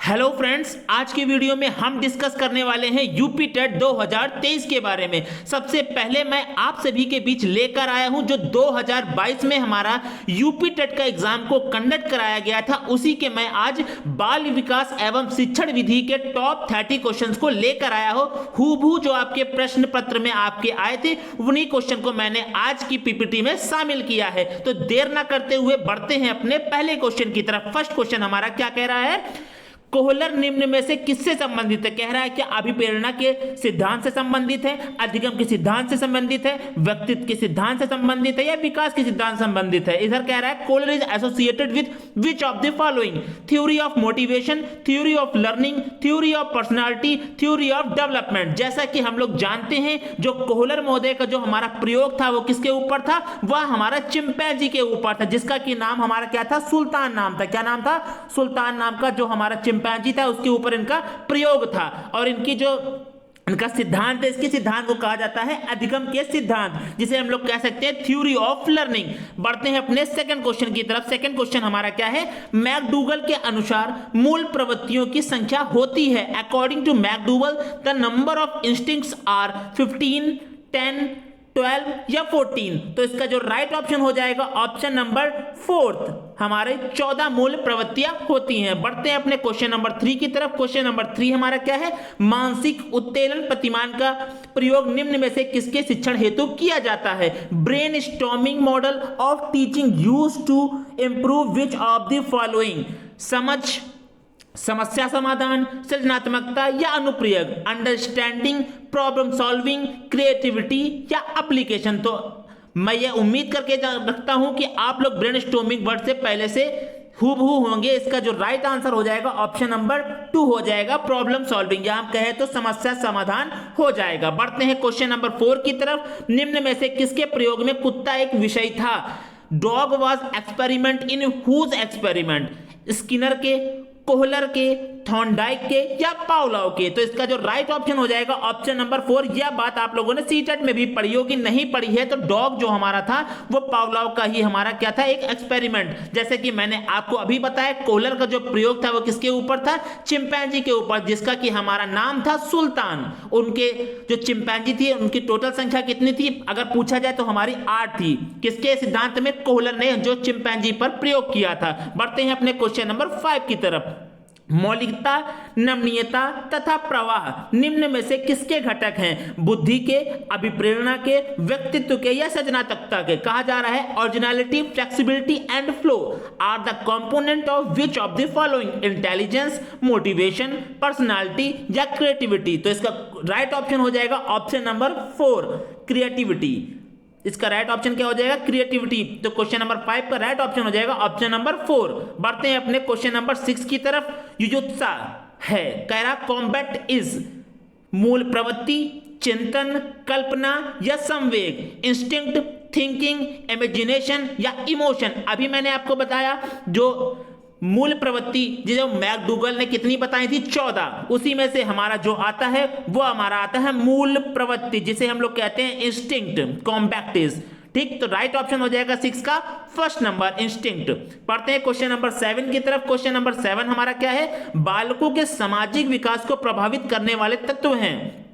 Hello friends, आज की video में हम डिस्कस करने वाले हैं यूपी टेट 2023 के बारे में। सबसे पहले मैं आप सभी के बीच लेकर आया हूं जो 2022 में हमारा यूपी टेट का एग्जाम को कंडक्ट कराया गया था, उसी के मैं आज बाल विकास एवं शिक्षण विधि के टॉप 30 क्वेश्चंस को लेकर आया हूं। हूबहू जो आपके प्रश्न पत्र में आपके आए थे उन्हीं क्वेश्चन को मैंने आज की पीपीटी में शामिल किया है। तो देर ना करते हुए बढ़ते हैं अपने पहले क्वेश्चन की तरफ। फर्स्ट क्वेश्चन हमारा क्या कह रहा है? कोहलर निम्न में से किससे संबंधित है? कह रहा है कि अभिप्रेरणा के सिद्धांत से संबंधित है, अधिगम के सिद्धांत से संबंधित है, व्यक्तित्व के सिद्धांत से संबंधित है या विकास के सिद्धांत से संबंधित है। इधर कह रहा है Kohler is associated with which of the following? Theory of motivation, theory of learning, theory of personality, theory of development. जैसा कि हम लोग जानते हैं जो कोहलर महोदय का जो हमारा प्रयोग था वो किसके ऊपर था? वह हमारा चिंपैंजी के ऊपर था, जिसका कि नाम हमारा क्या था? सुल्तान नाम था। क्या नाम था? सुल्तान नाम का जो हमारा चिंपैंजी था उसके ऊपर इनका प्रयोग था। और इनकी जो इनका सिद्धांत है, इसके सिद्धांत को कहा जाता है अधिगम के सिद्धांत, जिसे हम लोग कह सकते हैं थ्योरी ऑफ लर्निंग। बढ़ते हैं अपने सेकंड क्वेश्चन की तरफ। सेकंड क्वेश्चन हमारा क्या है? मैकडूगल के अनुसार मूल प्रवृत्तियों की संख्या होती है। According to McDougall the number of instincts are 15, 10, 12 या 14। तो इसका जो राइट ऑप्शन हो जाएगा ऑप्शन नंबर 4, हमारे 14 मूल प्रवृत्तियां होती हैं। बढ़ते हैं अपने क्वेश्चन नंबर 3 की तरफ। क्वेश्चन नंबर 3 हमारा क्या है? मानसिक उत्तेलन प्रतिमान का प्रयोग निम्न में से किसके शिक्षण हेतु किया जाता है? Brainstorming model of teaching used to improve which of the following? समस्या समाधान, सृजनात्मकता या अनुप्रयोग, अंडरस्टैंडिंग, प्रॉब्लम सॉल्विंग, क्रिएटिविटी या एप्लीकेशन। तो मैं ये उम्मीद करके रखता हूं कि आप लोग ब्रेनस्टॉर्मिंग वर्ड से पहले से हूबहू होंगे। इसका जो राइट आंसर हो जाएगा ऑप्शन नंबर 2 हो जाएगा, प्रॉब्लम सॉल्विंग, या हम कहें तो समस्या समाधान हो जाएगा। बढ़ते हैं क्वेश्चन नंबर 4 की तरफ। निम्न में से किसके प्रयोग में कुत्ता एक विषय था? Dog was experiment in whose experiment? Skinner के, कोहलर के, थॉर्नडाइक के या पावलोव के? तो इसका जो राइट ऑप्शन हो जाएगा ऑप्शन नंबर 4। यह बात आप लोगों ने सीटेट में भी पढ़ी होगी, नहीं पढ़ी है तो डॉग जो हमारा था वो पावलोव का ही हमारा क्या था? एक एक्सपेरिमेंट। जैसे कि मैंने आपको अभी बताया कोहलर का जो प्रयोग था वो किसके ऊपर था? चिंपैंजी के ऊपर, जिसका कि हमारा नाम था सुल्तान। उनके जो चिंपैंजी थी उनकी टोटल संख्या कितनी थी अगर पूछा जाए तो हमारी 8 थी। किसके सिद्धांत में? कोहलर ने जो चिंपैंजी पर प्रयोग किया था। बढ़ते हैं अपने क्वेश्चन नंबर 5 की तरफ। मौलिकता, नमनीयता तथा प्रवाह निम्न में से किसके घटक हैं? बुद्धि के, अभिप्रेरणा के, व्यक्तित्व के या सृजनात्मकता के? कहा जा रहा है originality, flexibility and flow are the component of which of the following? Intelligence, motivation, personality या क्रिएटिविटी? तो इसका राइट ऑप्शन हो जाएगा ऑप्शन नंबर 4, क्रिएटिविटी। इसका राइट ऑप्शन क्या हो जाएगा? क्रिएटिविटी। तो क्वेश्चन नंबर 5 का राइट ऑप्शन हो जाएगा ऑप्शन नंबर 4। बढ़ते हैं अपने क्वेश्चन नंबर 6 की तरफ। युजुत्सा है, कह रहा कॉम्बैट इज मूल प्रवृत्ति, चिंतन, कल्पना या संवेग, इंस्टिंक्ट, थिंकिंग, इमेजिनेशन या इमोशन? अभी मैंने आपको बताया जो मूल प्रवृत्ति जो मैकडूगल ने कितनी बताई थी? 14। उसी में से हमारा जो आता है वो हमारा आता है मूल प्रवृत्ति, जिसे हम लोग कहते हैं इंस्टिंक्ट, कॉम्बैक्टिस। ठीक, तो राइट ऑप्शन हो जाएगा 6 का फर्स्ट नंबर, इंस्टिंक्ट। पढ़ते हैं क्वेश्चन नंबर 7 की तरफ। क्वेश्चन नंबर 7 हमारा क्या है? बालकों के सामाजिक विकास को प्रभावित करने वाले तत्व हैं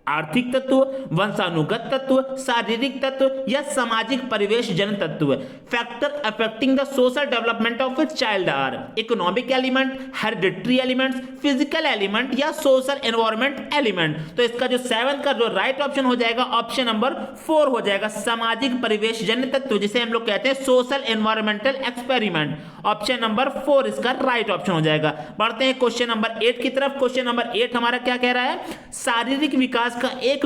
आर्थिक तत्व, वंशानुगत तत्व, शारीरिक तत्व या सामाजिक परिवेश जन तत्व? Factor affecting the social development of a child are economic element, hereditary elements, physical element या सोशल एनवायरमेंट एलिमेंट? तो इसका जो 7 का जो राइट ऑप्शन हो जाएगा ऑप्शन नंबर 4 हो जाएगा, सामाजिक परिवेश जन तत्व, जिसे हम लोग कहते हैं social environmental experiment. Option number 4 इसका राइट ऑप्शन हो जाएगा। बढ़ते हैं क्वेश्चन नंबर 8 की तरफ। क्वेश्चन नंबर 8 हमारा क्या कह रहा है? शारीरिक विकास का एक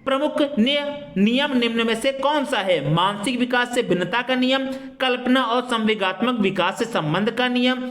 प्रमुख नियम निम्न में से कौन सा है? मानसिक विकास से भिन्नता का नियम, कल्पना और संवेगात्मक विकास से संबंध का नियम,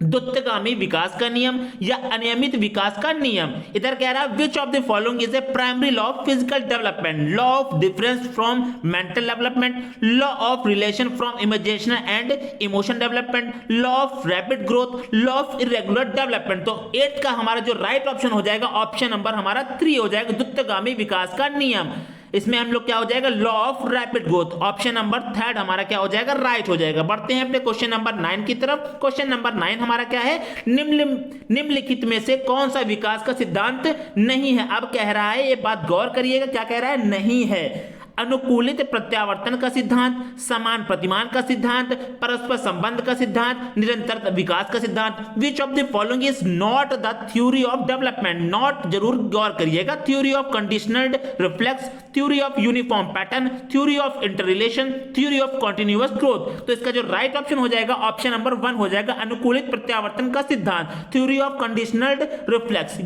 द्रुतगामी विकास का नियम या अनियमित विकास का नियम? इधर कह रहा है विच of the following is a primary law of physical development? Law of difference from mental development, law of relation from imagination and emotion development, law of rapid growth, law of irregular development? तो 8 का हमारा जो right option हो जाएगा option number हमारा 3 हो जाएगा, द्रुतगामी विकास का नियम। इसमें हम लोग क्या हो जाएगा, law of rapid growth, option number third हमारा क्या हो जाएगा, राइट हो जाएगा। बढ़ते हैं अपने क्वेश्चन नंबर 9 की तरफ। क्वेश्चन नंबर 9 हमारा क्या है, निम्नलिखित में से कौन सा विकास का सिद्धांत नहीं है। अब कह रहा है, ये बात गौर करिएगा, क्या कह रहा है, नहीं है। अनुकूलित प्रत्यावर्तन का सिद्धांत, समान प्रतिमान का सिद्धांत, परस्पर संबंध का सिद्धांत, निरंतर विकास का सिद्धांत। Which of the following is not the theory of development, not जरूर गौर करिएगा, theory of conditional reflex, theory of uniform pattern, theory of interrelation, theory of continuous growth. तो इसका जो राइट ऑप्शन हो जाएगा, ऑप्शन नंबर 1 हो जाएगा, अनुकूलित प्रत्यावर्तन का सिद्धांत, थ्योरी ऑफ कंडीशनल रिफ्लेक्स।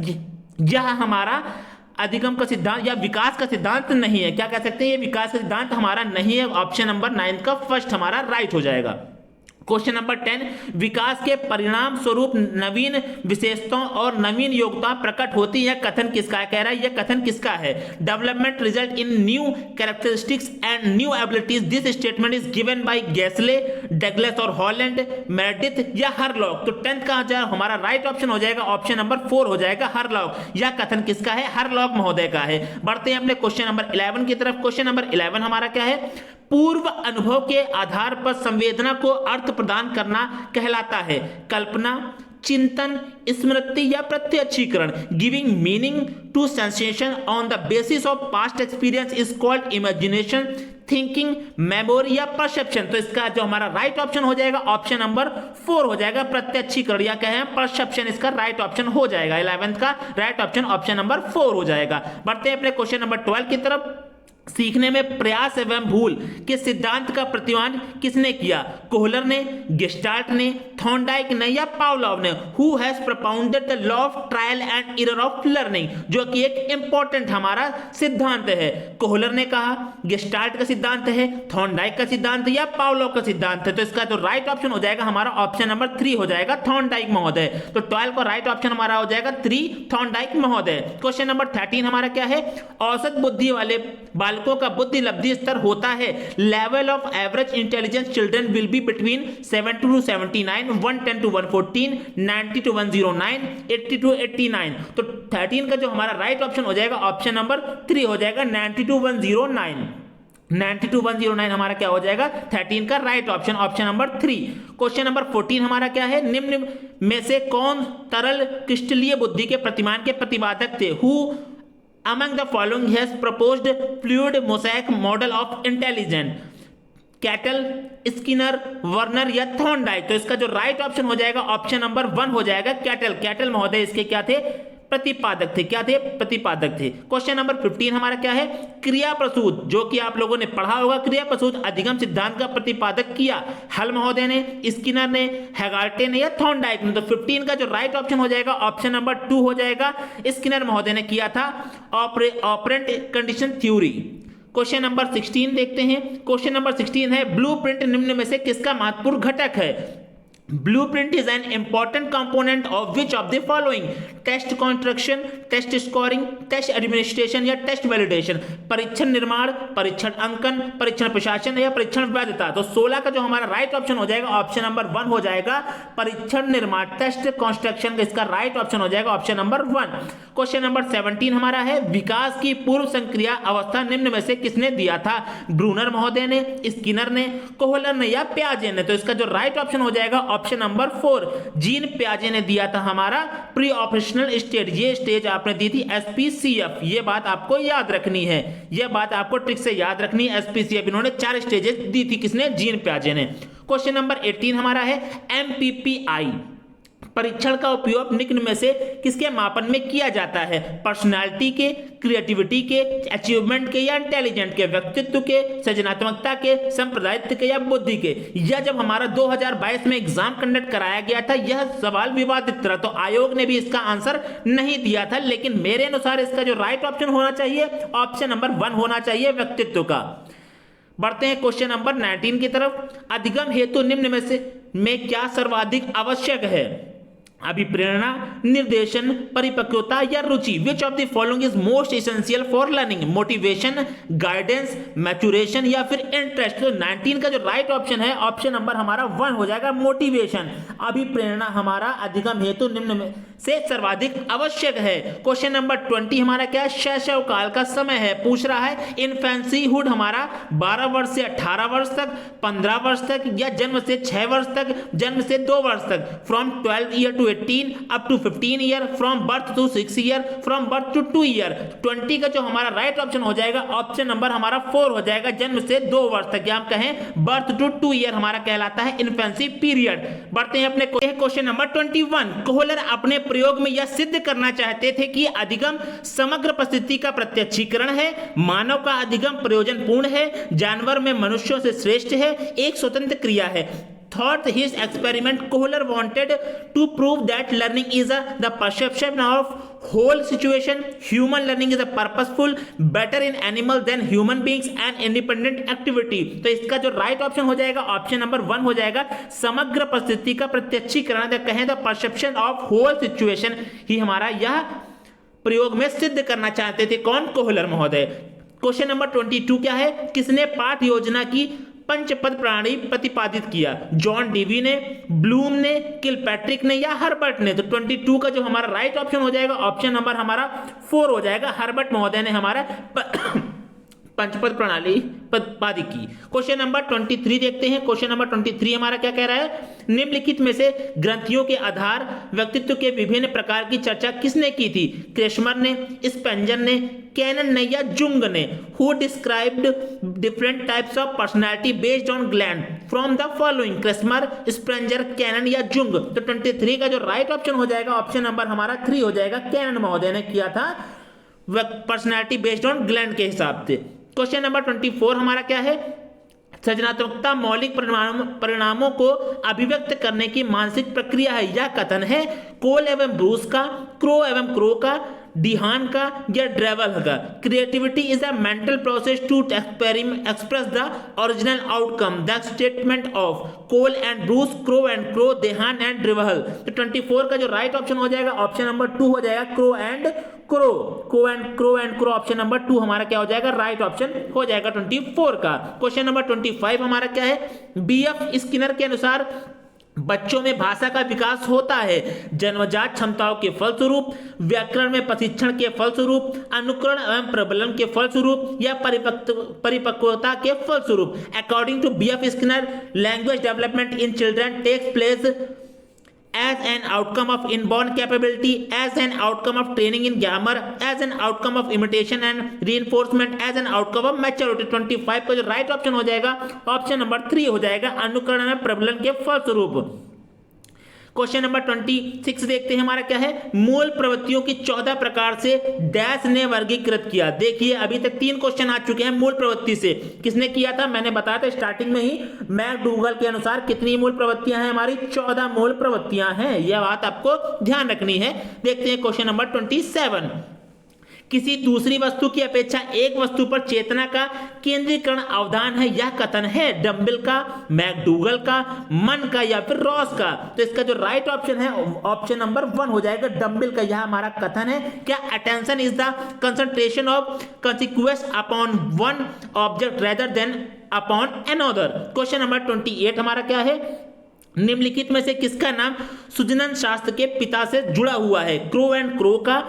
यह हमारा अधिगम का सिद्धांत या विकास का सिद्धांत नहीं है। क्या कह सकते हैं, ये विकास का सिद्धांत हमारा नहीं है। ऑप्शन नंबर 9 का फर्स्ट हमारा राइट हो जाएगा। क्वेश्चन नंबर 10, विकास के परिणाम स्वरूप नवीन विशेषताओं और नवीन योग्यता प्रकट होती है, कथन किसका है, कह रहा है यह कथन किसका है। Development result in new characteristics and new abilities, this statement is given by गैसले, Douglas और हॉलैंड, मेरेडिथ या हरलॉक। तो 10th का जो हमारा राइट ऑप्शन हो जाएगा, ऑप्शन नंबर 4 हो जाएगा, हरलॉक। यह कथन किसका है, हरलॉक महोदय का है। बढ़ते हैं अपने क्वेश्चन नंबर 11 की तरफ। क्वेश्चन नंबर 11 हमारा क्या है, पूर्व अनुभव के आधार पर संवेदना को अर्थ प्रदान करना कहलाता है। कल्पना, चिंतन, स्मृति या प्रत्यक्षीकरण। Giving meaning to sensation on the basis of past experience is called imagination, thinking, memory या परसेप्शन। तो इसका जो हमारा राइट ऑप्शन हो जाएगा, ऑप्शन नंबर 4 हो जाएगा, प्रत्यक्षीकरण या कहें परसेप्शन, इसका राइट ऑप्शन हो जाएगा। 11th का राइट ऑप्शन ऑप्शन नंबर 4 हो जाएगा। बढ़ते हैं अपने क्वेश्चन नंबर 12 की तरफ। सीखने में प्रयास एवं भूल के सिद्धांत का प्रतिपादन किसने किया, कोहलर ने, गेस्टाल्ट ने, थॉर्नडाइक ने या पावलोव ने। Who has propounded the law of trial and error of learning, जो कि एक इंपॉर्टेंट हमारा सिद्धांत है। कोहलर ने कहा, गेस्टाल्ट का सिद्धांत है, थॉर्नडाइक का सिद्धांत या पावलोव का सिद्धांत है। तो इसका जो राइट ऑप्शन हो जाएगा हमारा ऑप्शन नंबर 3 हो जाएगा, थॉर्नडाइक महोदय। तो 12 का राइट ऑप्शन हमारा हो जाएगा 3, थॉर्नडाइक महोदय। क्वेश्चन नंबर 13 हमारा क्या है, औसत बुद्धि वाले बालकों का बुद्धि लब्धि स्तर होता है। Level of average intelligence children will be between 70 to 79, 110 to 114, 90 to 109, 80 to 89। तो 13 का जो हमारा राइट ऑप्शन हो जाएगा, ऑप्शन नंबर 3 हो जाएगा, 90 to 109। 90 to 109 हमारा क्या हो जाएगा, 13 का right option option number 3। Question number 14 हमारा क्या है, निम्न में से कौन तरल क्रिस्टलीय बुद्धि के प्रतिमान के प्रतिपादक थे। Who among the following has proposed fluid mosaic model of intelligence, cattle, Skinner, Werner या थॉर्नडाइक। तो इसका जो राइट ऑप्शन हो जाएगा, ऑप्शन नंबर 1 हो जाएगा, कैटल। कैटल महोदय इसके क्या थे, प्रतिपादक थे। क्या थे, प्रतिपादक थे। क्वेश्चन नंबर 15 हमारा क्या है, क्रिया प्रसूत, जो कि आप लोगों ने पढ़ा होगा, क्रिया प्रसूत अधिगम सिद्धांत का प्रतिपादक किया हल महोदय ने, स्किनर ने, हेगार्टे ने या थॉर्नडाइक ने। तो 15 का जो राइट ऑप्शन हो जाएगा, ऑप्शन नंबर 2 हो जाएगा, स्किनर महोदय ने किया था, operant condition theory. Question number 16 देखते हैं। क्वेश्चन नंबर 16 है, ब्लूप्रिंट निम्न में से किसका महत्वपूर्ण घटक है। Blueprint is an important component of which of the following, test construction, test scoring, test administration या टेस्ट वैलिडेशन। परीक्षण निर्माण, परीक्षण अंकन, परीक्षण प्रशासन या परीक्षण वैधता। तो 16 का जो हमारा राइट ऑप्शन हो जाएगा, ऑप्शन नंबर 1 हो जाएगा, परीक्षण निर्माण, टेस्ट कंस्ट्रक्शन का इसका राइट ऑप्शन हो जाएगा, ऑप्शन नंबर 1। क्वेश्चन नंबर 17 हमारा है, विकास की पूर्व संक्रिया अवस्था निम्न में से किसने दिया था। ब्रूनर महोदय ने, स्किनर ने, कोहलर ने या प्याजे ने। तो इसका जो राइट ऑप्शन हो जाएगा, ऑप्शन नंबर 4, जीन प्याजे ने दिया था हमारा प्री ऑपरेशनल स्टेज। ये स्टेज आपने दी थी SPCF, ये बात आपको याद रखनी है, ये बात आपको ट्रिक से याद रखनी है। SPCF इन्होंने 4 स्टेजेस दी थी, किसने, जीन प्याजे ने। क्वेश्चन नंबर 18 हमारा है, MPPI परीक्षण का उपयोग निम्न में से किसके मापन में किया जाता है। पर्सनालिटी के, क्रिएटिविटी के, अचीवमेंट के या इंटेलिजेंट के, व्यक्तित्व के, सृजनात्मकता के, संप्रदायित्व के या बुद्धि के। यह जब हमारा 2022 में एग्जाम कंडक्ट कराया गया था, यह सवाल विवादित था, तो आयोग ने भी इसका आंसर नहीं दिया था, लेकिन मेरे अनुसार इसका जो राइट ऑप्शन होना चाहिए, ऑप्शन नंबर 1 होना चाहिए, व्यक्तित्व का। बढ़ते हैं क्वेश्चन नंबर 19 की तरफ। अधिगम हेतु निम्न में से क्या सर्वाधिक आवश्यक है। अभिप्रेरणा, निर्देशन, परिपक्वता या रुचि। Which of the following is most essential for learning? Motivation, guidance, maturation या फिर इंटरेस्ट। तो 19 का जो राइट ऑप्शन है, ऑप्शन नंबर हमारा 1 हो जाएगा, मोटिवेशन। अभिप्रेरणा हमारा अधिगम हेतु निम्न में से सर्वाधिक आवश्यक है। क्वेश्चन नंबर 20 हमारा क्या है? शैशव काल का समय है। पूछ रहा है इन्फेंसीहुड हमारा 12 वर्ष से 18 वर्ष तक, 15 वर्ष तक या जन्म से 6 वर्ष तक, जन्म से 2 वर्ष तक। From 12 year to 18 up to 15 year, from birth to 6 year, from birth to 2 year. 20 का जो हमारा राइट ऑप्शन हो जाएगा, ऑप्शन नंबर हमारा 4 हो जाएगा, जन्म से 2 वर्ष तक, या हम कहें बर्थ टू 2 ईयर हमारा कहलाता है इन्फेंसी पीरियड। बढ़ते हैं अपने क्वेश्चन नंबर 21। कोहलर अपने प्रयोग में यह सिद्ध करना चाहते थे कि अधिगम समग्र परिस्थिति का प्रत्यक्षीकरण है, मानव का अधिगम प्रयोजनपूर्ण है, जानवर में मनुष्यों से श्रेष्ठ है, एक स्वतंत्र क्रिया है। Thought his experiment, Kohler wanted to prove that learning is the perception of whole situation. Human learning is a purposeful, better in animal than human beings and independent activity. तो इसका जो राइट ऑप्शन हो जाएगा, option number 1 हो जाएगा, समग्र परिस्थिति का प्रत्यक्षीकरण, कहें the perception of whole situation ही हमारा यह प्रयोग में सिद्ध करना चाहते थे। कौन? कोहलर महोदय। क्वेश्चन नंबर 22 क्या है? किसने पाठ योजना की पंचपद प्रणाली प्रतिपादित किया? जॉन डीवी ने, ब्लूम ने, किलपैट्रिक ने या हर्बर्ट ने? तो 22 का जो हमारा राइट ऑप्शन हो जाएगा, ऑप्शन नंबर हमारा 4 हो जाएगा, हर्बर्ट महोदय ने हमारा पंचपद प्रणाली प्रतिपादित की। क्वेश्चन नंबर 23 देखते हैं। क्वेश्चन नंबर 23 हमारा क्या कह रहा है? निम्नलिखित में से ग्रंथियों के आधार व्यक्तित्व के विभिन्न प्रकार की चर्चा किसने की थी? क्रेस्मर ने, स्पेंजर ने, कैनन ने या जुंग ने? Who described different types of personality based on gland from the following? Kretschmer, Spranger, Cannon या जुंग? तो 23 का जो राइट ऑप्शन हो जाएगा, ऑप्शन नंबर हमारा 3 हो जाएगा, कैनन महोदय ने किया था पर्सनैलिटी बेस्ड ऑन ग्लैंड के हिसाब से। क्वेश्चन नंबर 24 हमारा क्या है? सृजनात्मकता मौलिक परिणामों को अभिव्यक्त करने की मानसिक प्रक्रिया है। यह कथन है कोल एवं ब्रूस का, क्रो एवं क्रो का, डिहान का या ड्रेवल का। Creativity is a mental process to express the original outcome. The statement of Cole and Bruce, Crow and Crow, DeHaan and Drever. तो 24 का जो राइट ऑप्शन हो जाएगा, ऑप्शन नंबर 2 हो जाएगा, crow and crow. Crow and crow option number 2 हमारा क्या हो जाएगा? राइट ऑप्शन हो जाएगा 24 का। क्वेश्चन नंबर 25 हमारा क्या है? बीएफ स्किनर के अनुसार बच्चों में भाषा का विकास होता है जन्मजात क्षमताओं के फलस्वरूप, व्याकरण में प्रशिक्षण के फलस्वरूप, अनुकरण एवं प्रबलन के फलस्वरूप या परिपक्वता के फलस्वरूप। According to B F Skinner, language development in children takes place as an outcome of inborn capability, as an outcome of training in grammar, as an outcome of imitation and reinforcement, as an outcome of maturity। 25 का जो right option हो जाएगा, option number 3 हो जाएगा, अनुकरण में प्रबलन के फलस्वरूप। क्वेश्चन नंबर 26 देखते हैं हमारा क्या है? मूल प्रवृत्तियों की 14 प्रकार से डैश ने वर्गीकृत किया। देखिए अभी तक 3 क्वेश्चन आ चुके हैं मूल प्रवृत्ति से। किसने किया था? मैंने बताया था स्टार्टिंग में ही, मैकडूगल के अनुसार कितनी मूल प्रवृत्तियां हैं हमारी? 14 मूल प्रवृत्तियां हैं। यह बात आपको ध्यान रखनी है। देखते हैं क्वेश्चन नंबर 27। किसी दूसरी वस्तु की अपेक्षा एक वस्तु पर चेतना का केंद्रीकरण अवधान है। यह कथन है डम्बिल का, मैकडूगल का, मन का या फिर रॉस का? तो इसका जो राइट ऑप्शन है, ऑप्शन नंबर 1 हो जाएगा, डम्बिल का। यह हमारा कथन है। क्या? Attention is the concentration of consequence upon one object rather than upon another. Question number 28 हमारा क्या है? निम्नलिखित में से किसका नाम सुजनन शास्त्र के पिता से जुड़ा हुआ है? क्रो एंड क्रो का,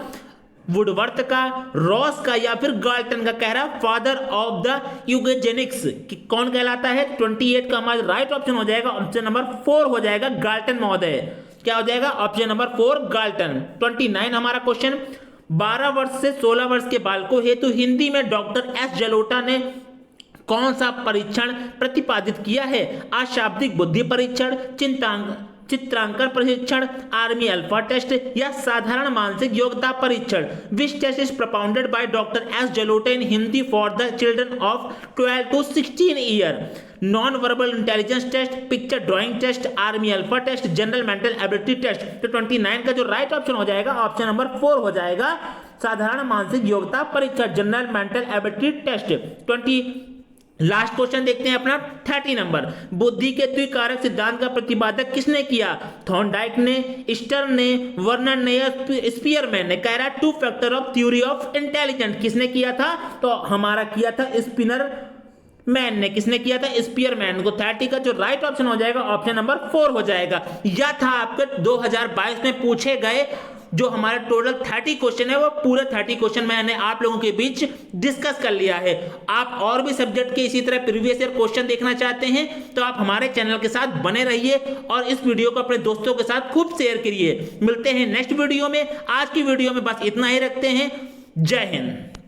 वुडवर्थ का, रॉस का या फिर गाल्टन का? कह रहा फादर ऑफ द यूजेनिक्स कि कौन कहलाता है? 28 का हमारा राइट ऑप्शन हो जाएगा, ऑप्शन नंबर 4 हो जाएगा, गाल्टन महोदय। क्या हो जाएगा? Option number 4 Galton. 29 हमारा क्वेश्चन, 12 वर्ष से 16 वर्ष के बालकों हेतु हिंदी में डॉक्टर एस जलोटा ने कौन सा परीक्षण प्रतिपादित किया है? अशाब्दिक बुद्धि परीक्षण, चित्रांकन परीक्षण, आर्मी अल्फा टेस्ट या साधारण मानसिक योग्यता परीक्षण? Which test is propounded by Dr. S. Jalote in Hindi for the children of 12 to 16 year? Non verbal intelligence test, picture drawing test, army alpha test, general mental ability test? तो 29 का जो right option हो जाएगा, option number 4 हो जाएगा, साधारण मानसिक योग्यता परीक्षा, general mental ability test. Last question देखते हैं अपना 30 नंबर। बुद्धि के द्विकारक सिद्धांत का प्रतिपादक किसने किया? थॉर्नडाइक ने, स्टर्न ने, वर्नर ने या स्पीयरमैन ने? कह रहा है two factor of theory of intelligence किसने किया था? तो हमारा किया था स्पिनर मैन ने। किसने किया था? स्पीयरमैन को। 30 का जो राइट ऑप्शन हो जाएगा ऑप्शन नंबर 4 हो जाएगा। यह था आपके 2022 में पूछे गए जो हमारे टोटल 30 क्वेश्चन है, वो पूरे 30 क्वेश्चन मैंने आप लोगों के बीच डिस्कस कर लिया है। आप और भी सब्जेक्ट के इसी तरह प्रीवियस ईयर क्वेश्चन देखना चाहते हैं तो आप हमारे चैनल के साथ बने रहिए और इस वीडियो को अपने दोस्तों के साथ खूब शेयर करिए। मिलते हैं नेक्स्ट वीडियो में। आज की वीडियो में बस इतना ही रखते हैं। जय हिंद।